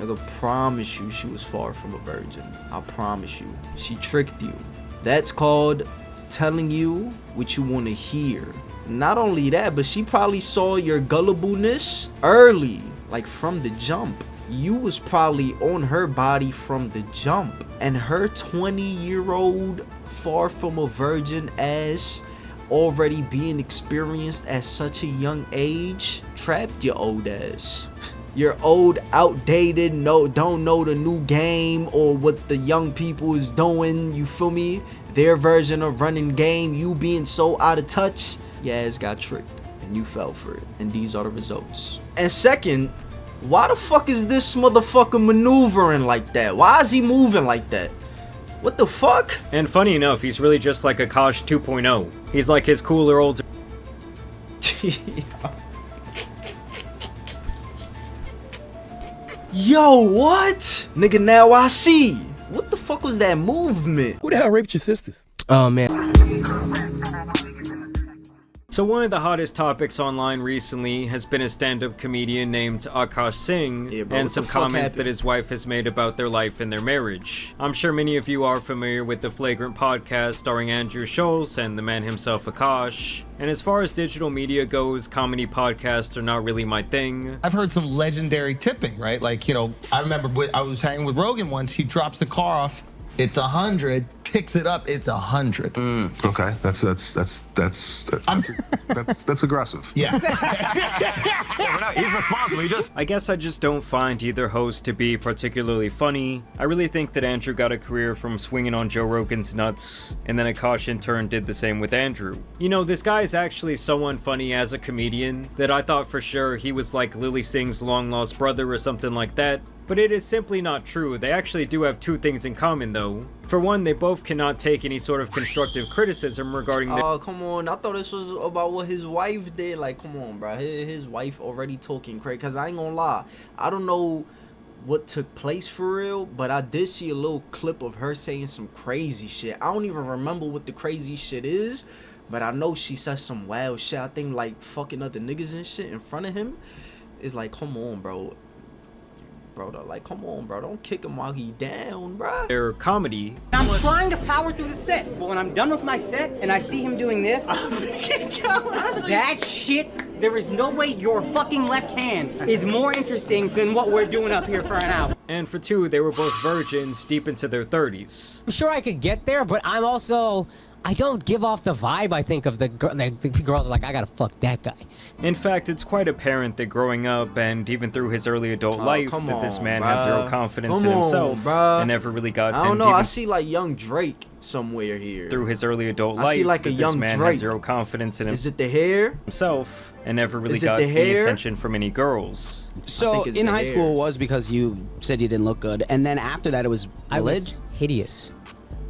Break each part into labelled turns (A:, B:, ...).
A: Nigga, promise you she was far from a virgin. I promise you. She tricked you. That's called telling you what you want to hear. Not only that, but she probably saw your gullibleness early, like from the jump. You was probably on her body from the jump. And her 20-year-old, far from a virgin ass, already being experienced at such a young age, trapped your old ass. You're old, outdated, don't know the new game or what the young people is doing, you feel me? Their version of running game, you being so out of touch, your ass got tricked and you fell for it. And these are the results. And second, why the fuck is this motherfucker maneuvering like that? Why is he moving like that? What the fuck?
B: And funny enough, he's really just like Akaash 2.0. He's like his cooler older...
A: Yo, what? Nigga, now I see. What the fuck was that movement?
C: Who the hell raped your sisters?
D: Oh, man.
B: So one of the hottest topics online recently has been a stand-up comedian named Akaash Singh, and some comments that his wife has made about their life and their marriage. I'm sure many of you are familiar with the Flagrant podcast starring Andrew Schulz and the man himself Akaash. And as far as digital media goes, comedy podcasts are not really my thing.
E: I've heard some legendary tipping, right? Like, you know, I remember I was hanging with Rogan once. He drops the car off. It's 100. Picks it up. It's 100.
C: Okay, that's aggressive.
E: Yeah.
D: He's responsible.
B: I guess I just don't find either host to be particularly funny. I really think that Andrew got a career from swinging on Joe Rogan's nuts, and then Akaash in turn did the same with Andrew. You know, this guy is actually so unfunny as a comedian that I thought for sure he was like Lily Singh's long-lost brother or something like that. But it is simply not true. They actually do have two things in common though. For one, they both cannot take any sort of constructive criticism regarding
A: Oh, come on. I thought this was about what his wife did. Like, come on, bro. His wife already talking crazy. Because I ain't gonna lie. I don't know what took place for real, but I did see a little clip of her saying some crazy shit. I don't even remember what the crazy shit is, but I know she said some wild shit. I think, like, fucking other niggas and shit in front of him. It's like, come on, bro. Like, come on, bro. Don't kick him while he down, bro.
B: their comedy.
F: I'm trying to power through the set, but when I'm done with my set and I see him doing this, that shit, there is no way your fucking left hand is more interesting than what we're doing up here for an hour.
B: And for two, they were both virgins deep into their 30s.
D: I'm sure I could get there, but I'm also... I don't give off the vibe, I think, of the girls like, I gotta fuck that guy.
B: In fact, it's quite apparent that growing up and even through his early adult life that this man had zero confidence in himself and never really got...
A: I don't know, I see like young Drake somewhere here.
B: Through his early adult life,
A: I see like a young
B: this man
A: Drake.
B: had zero confidence in
A: Is it the hair?
B: himself and never really got any attention from any girls.
G: So in high school it was because you said you didn't look good, and then after that it was
D: I was hideous.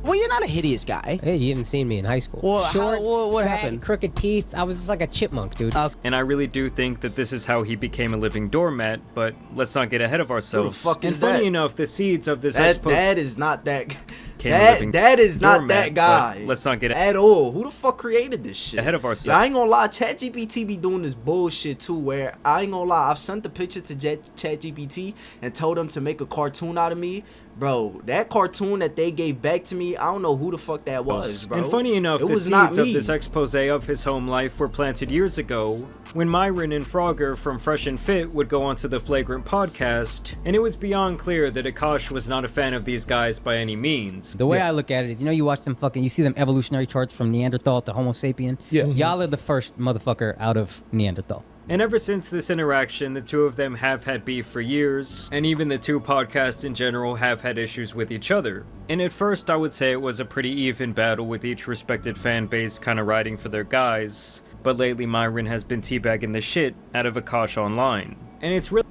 G: Well, you're not a hideous guy.
D: Hey, you haven't seen me in high school.
G: Well,
D: Short,
G: what
D: fat,
G: happened?
D: Crooked teeth. I was just like a chipmunk, dude.
B: And I really do think that this is how he became a living doormat, but let's not get ahead of ourselves.
A: Who the fuck
B: and
A: is
B: funny
A: that?
B: enough, the seeds of this
A: that is not that...
B: That
A: is not that guy.
B: Let's not get
A: at all. Who the fuck created this shit?
B: Ahead of ourselves.
A: Yeah, I ain't gonna lie, ChatGPT be doing this bullshit too, where I ain't gonna lie, I've sent the picture to ChatGPT and told them to make a cartoon out of me. Bro, that cartoon that they gave back to me, I don't know who the fuck that was, bro.
B: And funny enough, the seeds of this expose of his home life were planted years ago when Myron and Frogger from Fresh and Fit would go onto the Flagrant podcast, and it was beyond clear that Akaash was not a fan of these guys by any means.
H: The way I look at it is, you know, you watch them fucking, you see them evolutionary charts from Neanderthal to Homo sapien.
C: Yeah.
H: Y'all are the first motherfucker out of Neanderthal.
B: And ever since this interaction, the two of them have had beef for years, and even the two podcasts in general have had issues with each other. And at first I would say it was a pretty even battle with each respected fan base kind of riding for their guys, but lately Myron has been teabagging the shit out of Akaash online. And it's really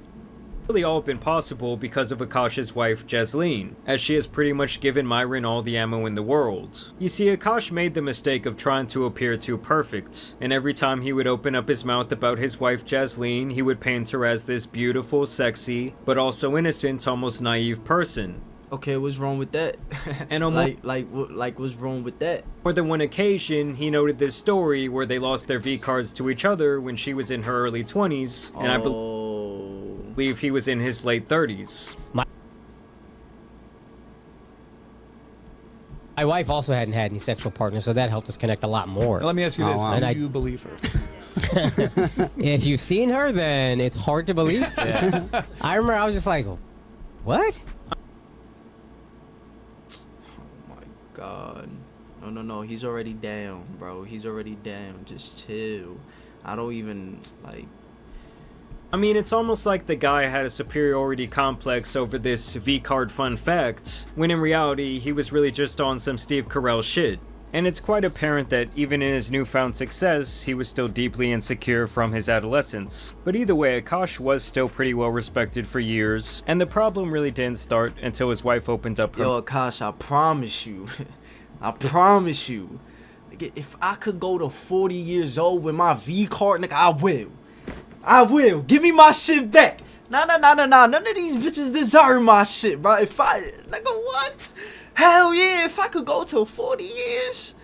B: all been possible because of Akaash's wife Jasleen, as she has pretty much given Myron all the ammo in the world. You see, Akaash made the mistake of trying to appear too perfect, and every time he would open up his mouth about his wife Jasleen, he would paint her as this beautiful, sexy, but also innocent, almost naive person.
A: Okay, what's wrong with that?
B: And on
A: like what's wrong with that?
B: More than one occasion, he noted this story where they lost their V-cards to each other when she was in her early 20s, and I believe believe he was in his late 30s.
D: My wife also hadn't had any sexual partners, so that helped us connect a lot more.
I: Now, let me ask you this:
G: wow.
I: do
D: And
I: you believe her?
D: If you've seen her, then it's hard to believe.
I: Yeah.
D: I remember I was just like, what?
A: Oh my god. No, he's already down, bro. He's already down. Just chill. I don't even, like...
B: I mean, it's almost like the guy had a superiority complex over this V-card fun fact, when in reality, he was really just on some Steve Carell shit. And it's quite apparent that even in his newfound success, he was still deeply insecure from his adolescence. But either way, Akaash was still pretty well respected for years, and the problem really didn't start until his wife opened up her...
A: Yo, Akaash, I promise you. I promise you. Nigga, if I could go to 40 years old with my V-card, nigga, I will. I will. Give me my shit back. Nah. None of these bitches deserve my shit, bro. If I... Nigga, what? Hell yeah, if I could go to 40 years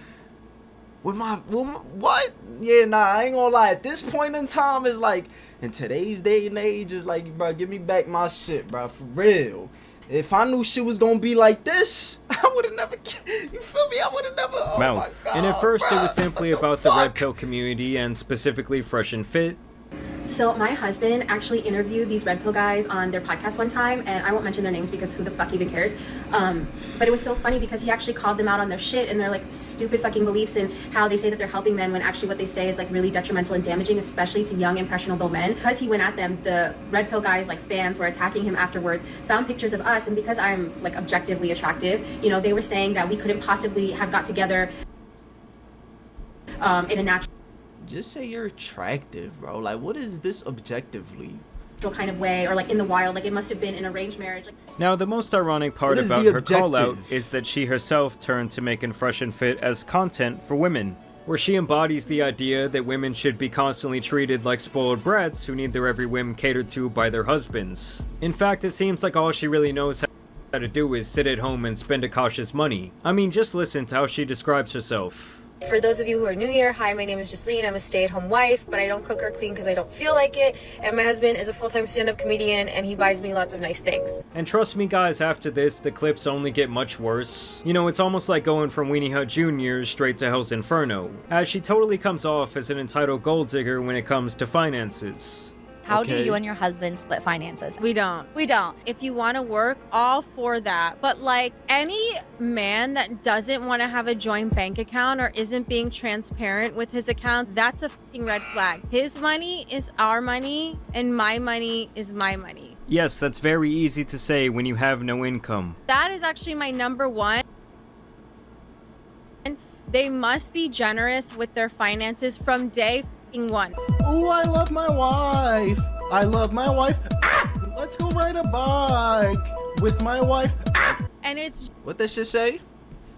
A: with my what? Yeah, nah, I ain't gonna lie. At this point in time, it's like, in today's day and age, it's like, bro, give me back my shit, bro, for real. If I knew shit was gonna be like this, I would've never, you feel me? I would've never, oh
B: mouth.
A: my God,
B: And at first,
A: bruh,
B: it was simply
A: what the
B: about the red
A: fuck?
B: pill community and specifically Fresh and Fit.
J: So my husband actually interviewed these red pill guys on their podcast one time, and I won't mention their names because who the fuck even cares. But it was so funny because he actually called them out on their shit and their like stupid fucking beliefs and how they say that they're helping men when actually what they say is like really detrimental and damaging, especially to young impressionable men. Because he went at them, the red pill guys like fans were attacking him afterwards, found pictures of us, and because I'm like objectively attractive, you know, they were saying that we couldn't possibly have got together in a natural
A: Just say you're attractive, bro. Like, what is this objectively?
J: kind of way, or like in the wild, like it must have been an arranged marriage.
B: Now, the most ironic part
A: What is
B: about
A: the
B: her call-out
A: objective?
B: is that she herself turned to making Fresh and Fit as content for women, where she embodies the idea that women should be constantly treated like spoiled brats who need their every whim catered to by their husbands. In fact, it seems like all she really knows how to do is sit at home and spend Akaash's money. I mean, just listen to how she describes herself.
J: For those of you who are new here, hi, my name is Justine. I'm a stay-at-home wife, but I don't cook or clean because I don't feel like it. And my husband is a full-time stand-up comedian, and he buys me lots of nice things.
B: And trust me guys, after this, the clips only get much worse. You know, it's almost like going from Weenie Hut Jr. straight to Hell's Inferno, as she totally comes off as an entitled gold digger when it comes to finances.
K: How do
A: Okay.
K: you and your husband split finances?
L: We don't.
K: We don't.
L: If you want to work, all for that. But like any man that doesn't want to have a joint bank account or isn't being transparent with his account, that's a fucking red flag. His money is our money and my money is my money.
B: Yes, that's very easy to say when you have no income.
L: That is actually my number one. They must be generous with their finances from day one.
E: Oh, I love my wife. I love my wife. Let's go ride a bike with my wife.
L: And it's
A: What that shit say?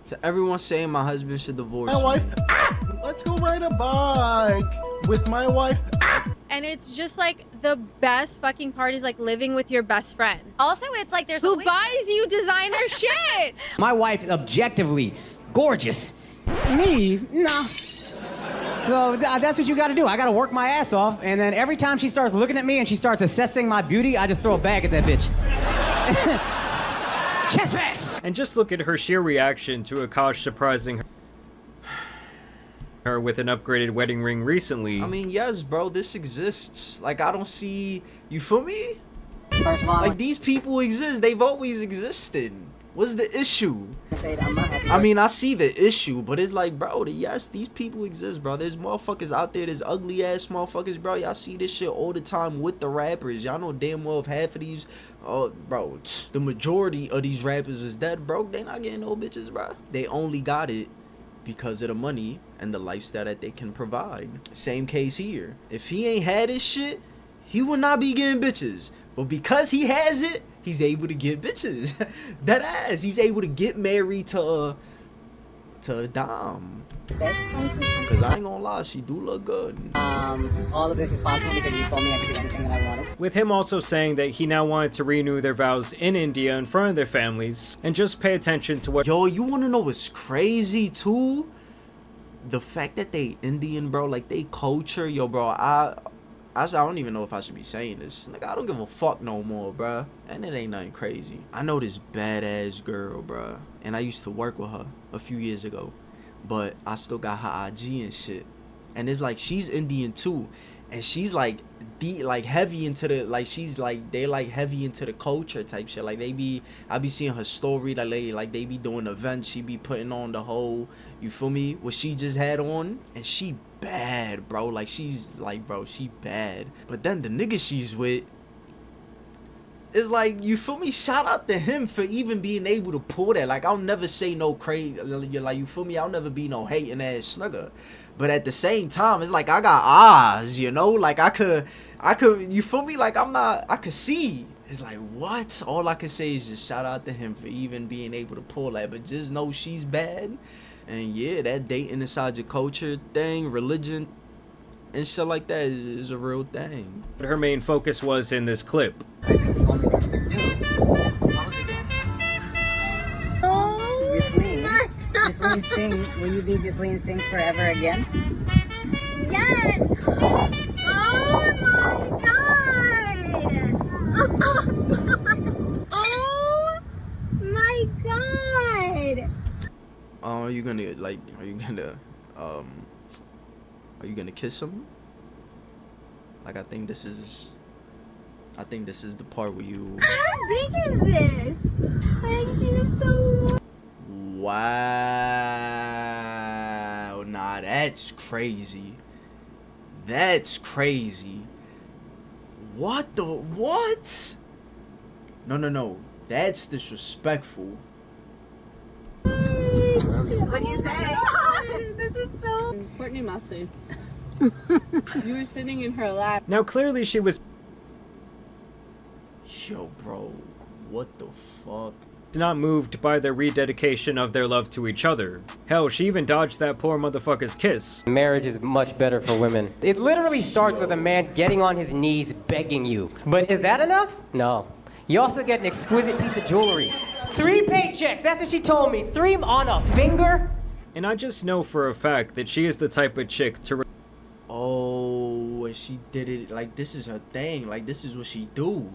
A: To everyone saying my husband should divorce
E: My wife.
A: me.
E: Let's go ride a bike with my wife.
L: and it's just like the best fucking part is like living with your best friend
K: Also, it's like there's
L: who
K: always-
L: buys you designer shit.
D: My wife is objectively gorgeous. Me, no. So that's what you got to do. I got to work my ass off, and then every time she starts looking at me and she starts assessing my beauty, I just throw a bag at that bitch. Chest pass.
B: And just look at her sheer reaction to Akaash surprising her with an upgraded wedding ring recently.
A: I mean, yes, bro, this exists. Like, I don't see, you feel me?
F: First of all,
A: Like, these people exist. They've always existed. What's the issue? I mean, I see the issue, but it's like, bro, yes, these people exist, bro. There's motherfuckers out there, there's ugly ass motherfuckers, bro. Y'all see this shit all the time with the rappers. Y'all know damn well if half of these, bro, the majority of these rappers is dead broke. They not getting no bitches, bro. They only got it because of the money and the lifestyle that they can provide. Same case here. If he ain't had this shit, he would not be getting bitches. But because he has it, he's able to get bitches. That ass. He's able to get married to a dom. Cause I ain't gonna lie, she do look good.
F: all of this is possible because you told me I could do anything that I wanted.
B: With him also saying that he now wanted to renew their vows in India in front of their families, and just pay attention to what—
A: Yo, you wanna know what's crazy too? The fact that they Indian, bro, like they culture, yo, bro, I I don't even know if I should be saying this. Like, I don't give a fuck no more, bruh. And it ain't nothing crazy. I know this badass girl, bruh. And I used to work with her a few years ago. But I still got her IG and shit. And it's like, she's Indian too. And she's like, heavy into the, like, she's like, they like heavy into the culture type shit. Like, I be seeing her story, like they be doing events. She be putting on the whole, you feel me, what she just had on. And she bad, bro. Like, she's like, bro, she bad. But then the nigga she's with is like, you feel me, shout out to him for even being able to pull that. Like, I'll never say no crazy, like, you feel me, I'll never be no hating ass snugger. But at the same time, it's like, I got eyes, you know? Like, I could, you feel me? Like, I could see. It's like, what? All I can say is just shout out to him for even being able to pull that. But just know she's bad. And yeah, that dating inside your culture thing, religion, and shit like that is a real thing.
B: But her main focus was in this clip.
I: Ghislaine Singh, will you be Ghislaine Singh forever again?
K: Yes! Oh my god! Oh my god!
A: Are you gonna kiss him? Like, I think this is the part where you.
K: How big is this? Thank you so much.
A: Wow. Nah, that's crazy. That's crazy. What the what? No. That's disrespectful.
I: What do you say?
L: This is so.
M: Courtney Massey. You were sitting in her lap.
B: Now, clearly she was
A: Yo, bro. What the fuck?
B: not moved by the rededication of their love to each other. Hell, she even dodged that poor motherfucker's kiss.
F: Marriage is much better for women. It literally starts with a man getting on his knees begging you. But is that enough? No. You also get an exquisite piece of jewelry. 3 paychecks, that's what she told me. 3 on a finger?
B: And I just know for a fact that she is the type of chick to
A: Oh, and she did it, like, this is her thing. Like, this is what she do.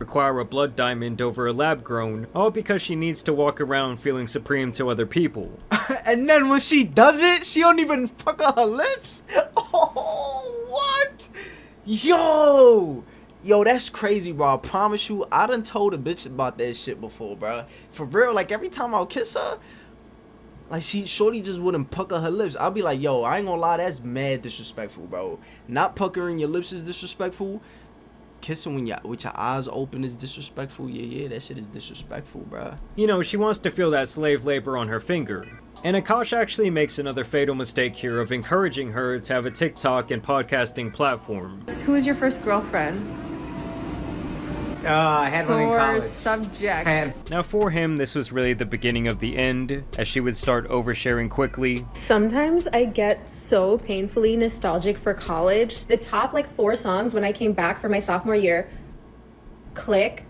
B: require a blood diamond over a lab grown, all because she needs to walk around feeling supreme to other people.
A: And then when she does it, she don't even pucker her lips. Oh, what? Yo, that's crazy, bro. I promise you, I done told a bitch about that shit before, bro. For real, like, every time I'll kiss her, like, shorty just wouldn't pucker her lips. I'll be like, yo, I ain't gonna lie, that's mad disrespectful, bro. Not puckering your lips is disrespectful. Kissing with your eyes open is disrespectful. Yeah, that shit is disrespectful, bruh.
B: You know, she wants to feel that slave labor on her finger. And Akaash actually makes another fatal mistake here of encouraging her to have a TikTok and podcasting platform.
M: Who was your first girlfriend?
F: I had one in college.
M: Subject.
B: Now for him, this was really the beginning of the end, as she would start oversharing quickly.
J: Sometimes I get so painfully nostalgic for college. The top 4 songs when I came back for my sophomore year: Click,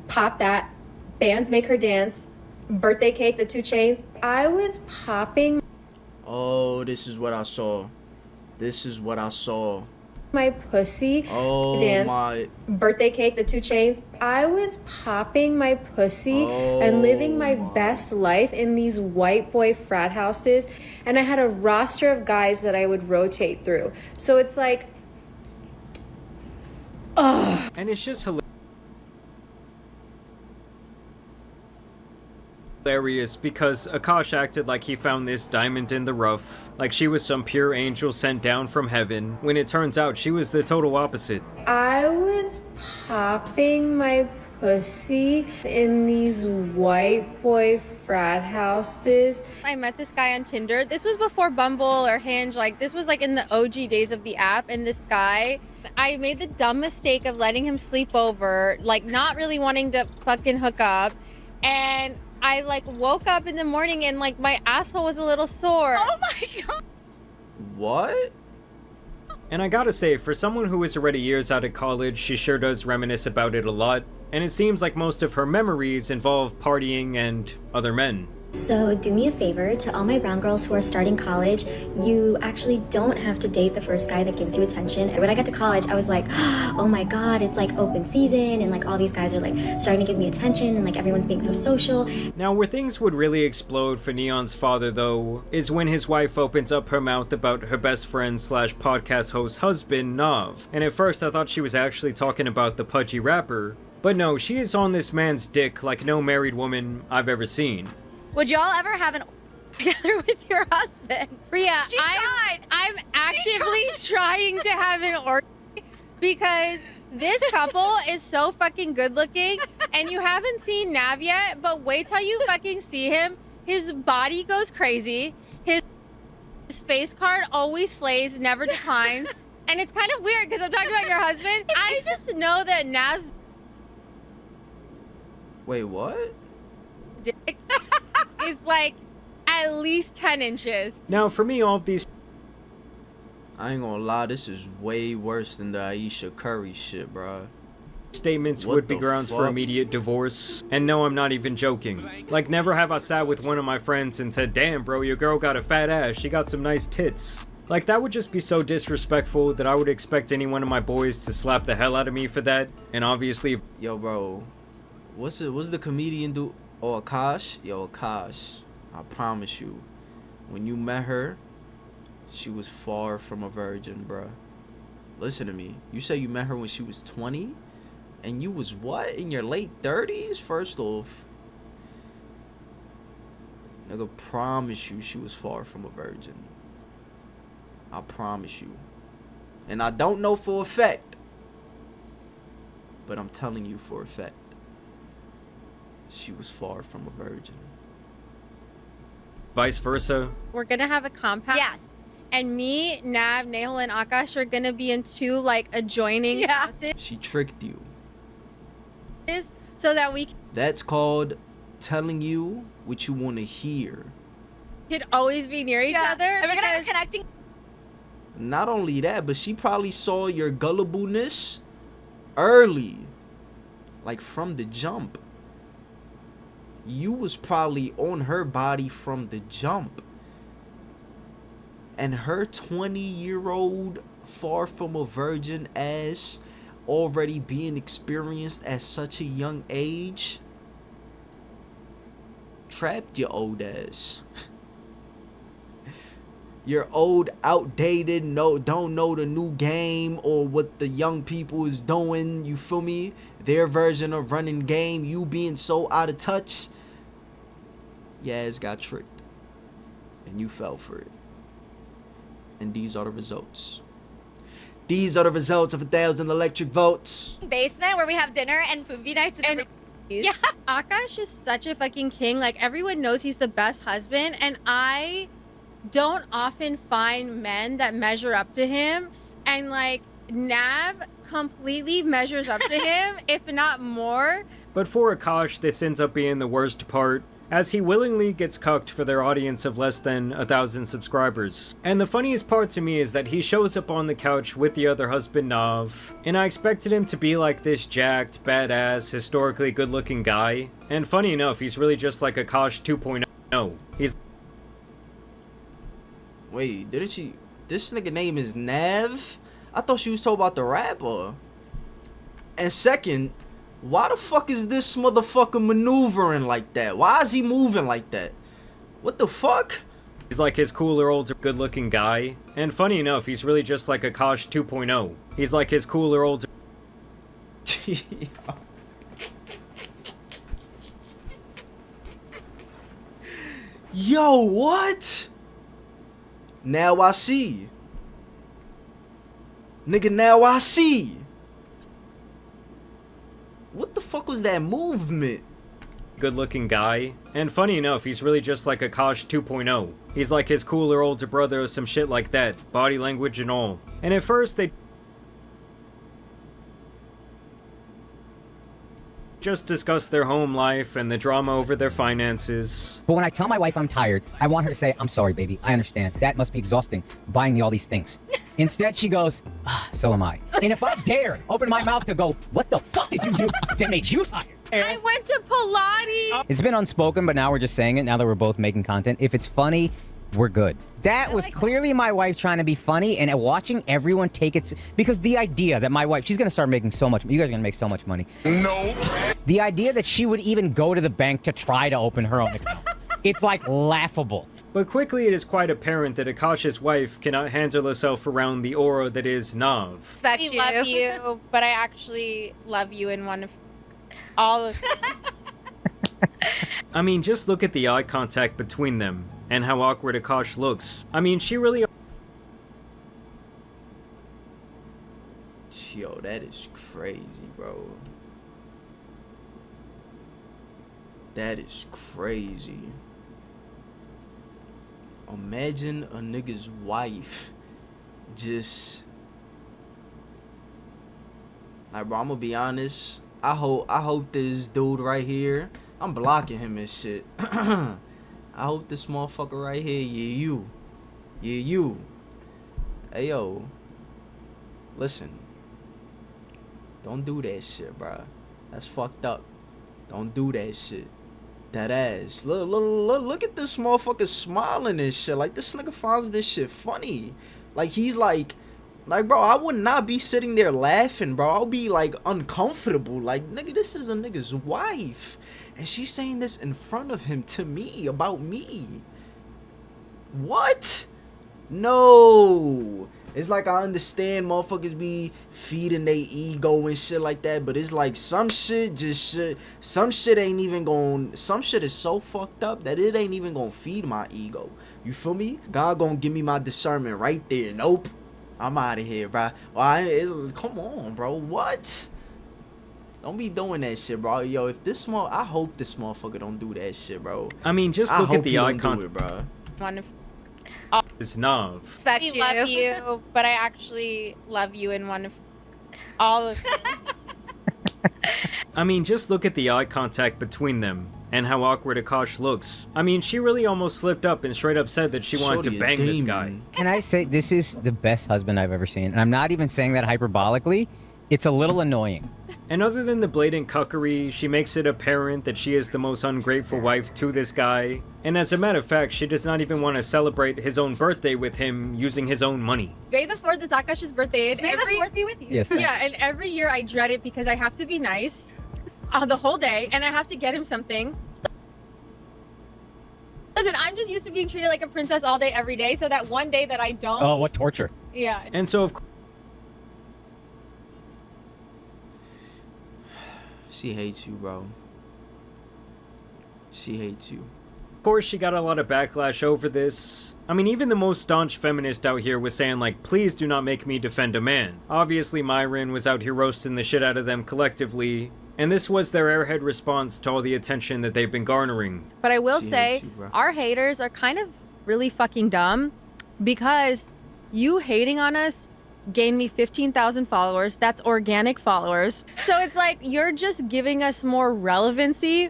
J: Pop That, Bands Make Her Dance, Birthday Cake, The 2 Chainz. I was popping.
A: Oh, this is what I saw.
J: My pussy.
A: Oh,
J: dance,
A: my.
J: Birthday Cake, The 2 Chainz. I was popping my pussy and living my best life in these white boy frat houses. And I had a roster of guys that I would rotate through. So it's like, ugh.
B: And it's just hilarious because Akaash acted like he found this diamond in the rough, like she was some pure angel sent down from heaven, when it turns out she was the total opposite.
J: I was popping my pussy in these white boy frat houses.
L: I met this guy on Tinder. This was before Bumble or Hinge. This was in the OG days of the app. And this guy, I made the dumb mistake of letting him sleep over, not really wanting to fucking hook up. And I woke up in the morning and my asshole was a little sore. Oh my god.
A: What?
B: And I gotta say, for someone who is already years out of college, she sure does reminisce about it a lot. And it seems like most of her memories involve partying and other men.
N: So do me a favor, to all my brown girls who are starting college, you actually don't have to date the first guy that gives you attention. And when I got to college, I was like, oh my God, it's like open season and like all these guys are like starting to give me attention and like everyone's being so social.
B: Now, where things would really explode for Neon's father, though, is when his wife opens up her mouth about her best friend slash podcast host husband, Nav. And at first I thought she was actually talking about the pudgy rapper. But no, she is on this man's dick like no married woman I've ever seen.
O: Would y'all ever have an together with your husband?
L: Rhea, I'm actively trying to have an orgy because this couple is so fucking good looking and you haven't seen Nav yet, but wait till you fucking see him. His body goes crazy. His face card always slays, never declines. And it's kind of weird because I'm talking about your husband. I just know that Nav's
A: Wait, what?
L: dick is like at least 10 inches.
B: Now, for me, all of these
A: I ain't gonna lie, this is way worse than the Aisha Curry shit, bruh.
B: statements
A: What
B: would be
A: the
B: grounds for
A: fuck?
B: immediate divorce. And no, I'm not even joking. Like, never have I sat with one of my friends and said, damn bro, your girl got a fat ass, she got some nice tits. Like, that would just be so disrespectful that I would expect any one of my boys to slap the hell out of me for that. And obviously,
A: Yo, bro, what's the comedian do? Oh, Akaash? Yo, Akaash, I promise you, when you met her, she was far from a virgin, bruh. Listen to me. You say you met her when she was 20? And you was what? In your late 30s? First off, nigga, promise you she was far from a virgin. I promise you. And I don't know for a fact, but I'm telling you for a fact. She was far from a virgin.
B: vice versa.
L: We're gonna have a compound.
O: Yes.
L: And me, Nav, Nahal, and Akaash are gonna be in two like adjoining houses
A: She tricked you.
L: so that we
A: That's called telling you what you want to hear.
L: could always be near each other.
O: And we're gonna have a
L: because-
O: connecting.
A: Not only that, but she probably saw your gullibleness early. Like from the jump. You was probably on her body from the jump. And her 20-year-old far from a virgin ass already being experienced at such a young age trapped your old ass. You're old, outdated, don't know the new game or what the young people is doing, you feel me? Their version of running game, you being so out of touch. Your ass got tricked. And you fell for it. And these are the results. These are the results of 1,000 electric votes.
O: Basement where we have dinner and movie nights and
L: Yeah. Akaash is such a fucking king. Like, everyone knows he's the best husband, and I don't often find men that measure up to him. And like, Nav completely measures up to him, if not more.
B: But for Akaash, this ends up being the worst part, as he willingly gets cucked for their audience of less than 1,000 subscribers. And the funniest part to me is that he shows up on the couch with the other husband, Nav, and I expected him to be like this jacked, badass, historically good-looking guy. And funny enough, he's really just like Akaash 2.0. He's
A: Wait, didn't she? This nigga name is Nav? I thought she was talking about the rapper. And second, why the fuck is this motherfucker maneuvering like that? Why is he moving like that? What the fuck?
B: He's like his cooler, older, good-looking guy. And funny enough, he's really just like Akaash 2.0. He's like his cooler, older...
A: Yo, what? Now I see. Nigga, now I see. What the fuck was that movement?
B: Good-looking guy. And funny enough, he's really just like Akaash 2.0. He's like his cooler older brother or some shit like that. Body language and all. And at first, they just discuss their home life and the drama over their finances.
D: But when I tell my wife I'm tired, I want her to say, I'm sorry, baby. I understand. That must be exhausting, buying me all these things. Instead, she goes, so am I. And if I dare open my mouth to go, what the fuck did you do that made you tired?
L: I went to Pilates.
D: It's been unspoken, but now we're just saying it now that we're both making content. If it's funny, we're good. That was clearly my wife trying to be funny, and watching everyone take it, because the idea that my wife, she's gonna start making so much, you guys are gonna make so much money. No. The idea that she would even go to the bank to try to open her own account, it's like laughable.
B: But quickly it is quite apparent that Akaash's wife cannot handle herself around the aura that is Nav.
L: That you love you, but I actually love you in one of all of
B: I mean, just look at the eye contact between them and how awkward Akaash looks. I mean, she really...
A: Yo, that is crazy, bro. That is crazy. Imagine a nigga's wife just... Like, bro, I'm gonna be honest. I hope this dude right here, I'm blocking him and shit. I hope this motherfucker right here, you. Hey, yo. Listen. Don't do that shit, bro. That's fucked up. Don't do that shit. That ass. Look at this motherfucker smiling and shit. Like, this nigga finds this shit funny. Like, he's like, bro, I would not be sitting there laughing, bro. I'll be, like, uncomfortable. Like, nigga, this is a nigga's wife. And she's saying this in front of him to me, about me. What? No. It's like, I understand motherfuckers be feeding their ego and shit like that, but it's like some shit some shit ain't even gon', some shit is so fucked up that it ain't even gonna feed my ego. You feel me? God gonna give me my discernment right there. Nope. I'm out of here, bro. Come on, bro. What? Don't be doing that shit, bro. Yo, if this I hope this motherfucker don't do that shit, bro.
B: I mean, just look at the eye contact,
A: bro.
L: one of
B: It's Nav.
L: that you love you, but I actually love you in one of all of
B: I mean, just look at the eye contact between them and how awkward Akaash looks. I mean, she really almost slipped up and straight up said that she wanted to bang this guy.
D: Can I say, this is the best husband I've ever seen, and I'm not even saying that hyperbolically. It's a little annoying.
B: And other than the blatant cuckery, she makes it apparent that she is the most ungrateful wife to this guy. And as a matter of fact, she does not even want to celebrate his own birthday with him using his own money.
P: May the 4th is Akaash's birthday. And
O: May the 4th be with you.
D: Yes.
P: Yeah, and every year I dread it because I have to be nice the whole day, and I have to get him something. Listen, I'm just used to being treated like a princess all day, every day, so that one day that I don't...
D: Oh, what torture.
P: Yeah.
B: And so, of
A: She hates you, bro. She hates you.
B: Of course, she got a lot of backlash over this. I mean, even the most staunch feminist out here was saying, like, please do not make me defend a man. Obviously, Myron was out here roasting the shit out of them collectively, and this was their airhead response to all the attention that they've been garnering.
L: But I will say, our haters are kind of really fucking dumb, because you hating on us gained me 15,000 followers. That's organic followers. So it's like, you're just giving us more relevancy.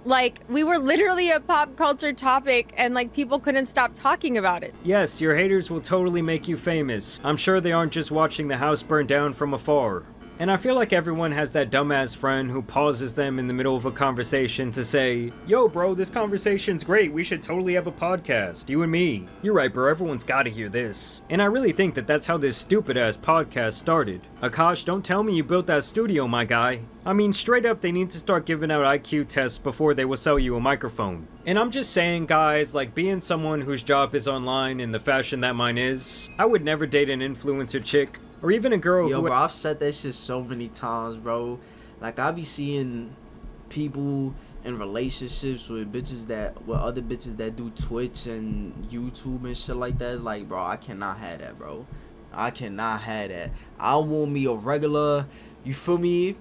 L: Like, we were literally a pop culture topic, and like, people couldn't stop talking about it.
B: Yes, your haters will totally make you famous. I'm sure they aren't just watching the house burn down from afar. And I feel like everyone has that dumbass friend who pauses them in the middle of a conversation to say, yo bro, this conversation's great, we should totally have a podcast, you and me. You're right bro, everyone's gotta hear this. And I really think that that's how this stupid ass podcast started. Akaash, don't tell me you built that studio, my guy. I mean, straight up, they need to start giving out IQ tests before they will sell you a microphone. And I'm just saying, guys, like, being someone whose job is online in the fashion that mine is, I would never date an influencer chick, or even a girl
A: Yo,
B: who...
A: bro, I've said that shit so many times, bro. Like, I be seeing people in relationships with other bitches that do Twitch and YouTube and shit like that. It's like, bro, I cannot have that, bro. I cannot have that. I want me a regular, you feel me?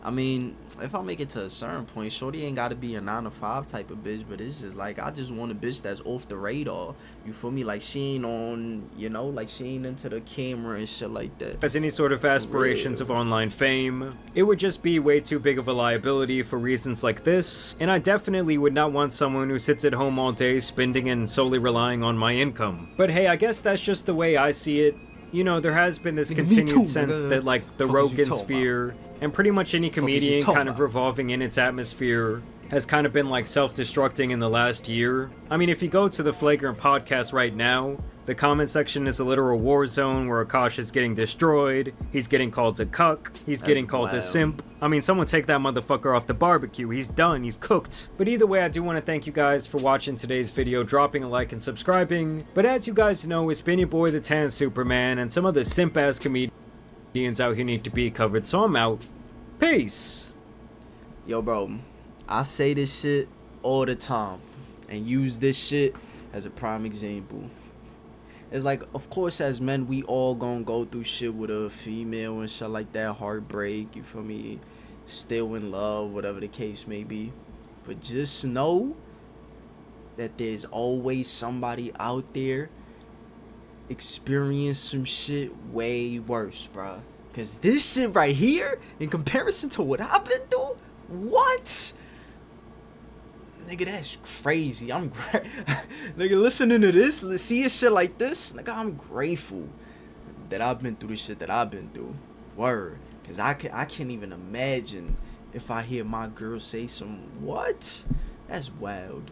A: I mean, if I make it to a certain point, shorty ain't gotta be a 9-to-5 type of bitch, but it's just like, I just want a bitch that's off the radar. You feel me? Like, she ain't on, you know, like, she ain't into the camera and shit like that.
B: has any sort of aspirations of online fame. It would just be way too big of a liability for reasons like this, and I definitely would not want someone who sits at home all day spending and solely relying on my income. But hey, I guess that's just the way I see it. You know, there has been this continued sense that, like, the Rogan sphere And pretty much any comedian kind of revolving in its atmosphere has kind of been like self-destructing in the last year. I mean, if you go to the Flagrant podcast right now, the comment section is a literal war zone where Akaash is getting destroyed, he's getting called a cuck, he's getting called a simp. I mean, someone take that motherfucker off the barbecue, he's done, he's cooked. But either way, I do want to thank you guys for watching today's video, dropping a like and subscribing. But as you guys know, it's been your boy the Tan Superman, and some other simp-ass comedians out here need to be covered, so I'm out. Peace!
A: Yo, bro, I say this shit all the time and use this shit as a prime example. It's like, of course, as men, we all gonna go through shit with a female and shit like that, heartbreak, you feel me, still in love, whatever the case may be. But just know that there's always somebody out there experience some shit way worse, bruh. Cause this shit right here, in comparison to what I've been through, what? Nigga, that's crazy. Nigga, listening to this, seeing shit like this, nigga, I'm grateful that I've been through the shit that I've been through. Word. Cause I can't even imagine if I hear my girl say some, what? That's wild.